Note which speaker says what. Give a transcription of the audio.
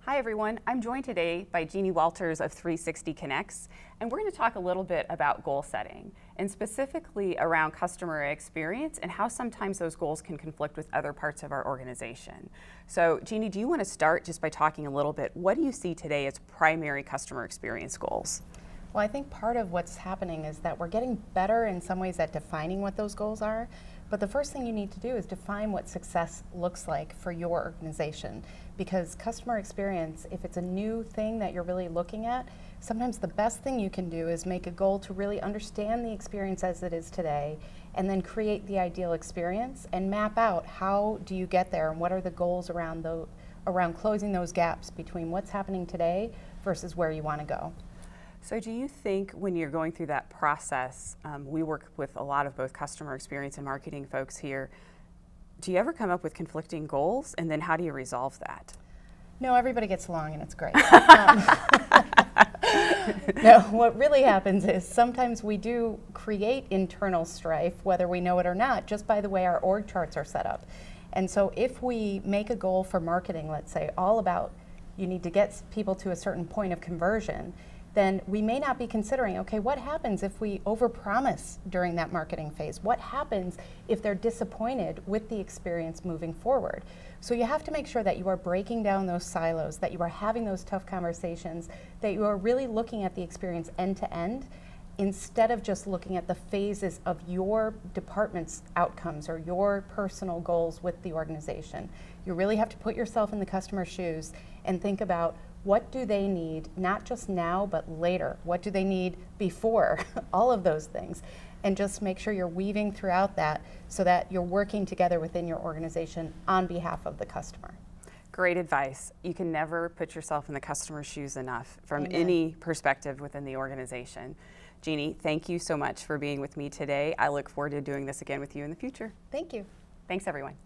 Speaker 1: Hi everyone, I'm joined today by Jeannie Walters of 360 Connects, and we're going to talk a little bit about goal setting, and specifically around customer experience and how sometimes those goals can conflict with other parts of our organization. So Jeannie, do you want to start just by talking a little bit, what do you see today as primary customer experience goals?
Speaker 2: Well, I think part of what's happening is that we're getting better in some ways at defining what those goals are, but the first thing you need to do is define what success looks like for your organization. Because customer experience, if it's a new thing that you're really looking at, sometimes the best thing you can do is make a goal to really understand the experience as it is today, and then create the ideal experience and map out how do you get there and what are the goals around closing those gaps between what's happening today versus where you want to go.
Speaker 1: So do you think when you're going through that process, we work with a lot of both customer experience and marketing folks here, do you ever come up with conflicting goals, and then how do you resolve that?
Speaker 2: No, everybody gets along and it's great. No, what really happens is sometimes we do create internal strife, whether we know it or not, just by the way our org charts are set up. And so if we make a goal for marketing, let's say, all about you need to get people to a certain point of conversion, then we may not be considering, okay, what happens if we overpromise during that marketing phase? What happens if they're disappointed with the experience moving forward? So you have to make sure that you are breaking down those silos, that you are having those tough conversations, that you are really looking at the experience end to end, instead of just looking at the phases of your department's outcomes or your personal goals with the organization. You really have to put yourself in the customer's shoes and think about what do they need, not just now, but later? What do they need before? All of those things. And just make sure you're weaving throughout that so that you're working together within your organization on behalf of the customer.
Speaker 1: Great advice. You can never put yourself in the customer's shoes enough from
Speaker 2: Amen.
Speaker 1: Any perspective within the organization. Jeannie, thank you so much for being with me today. I look forward to doing this again with you in the future.
Speaker 2: Thank you.
Speaker 1: Thanks, everyone.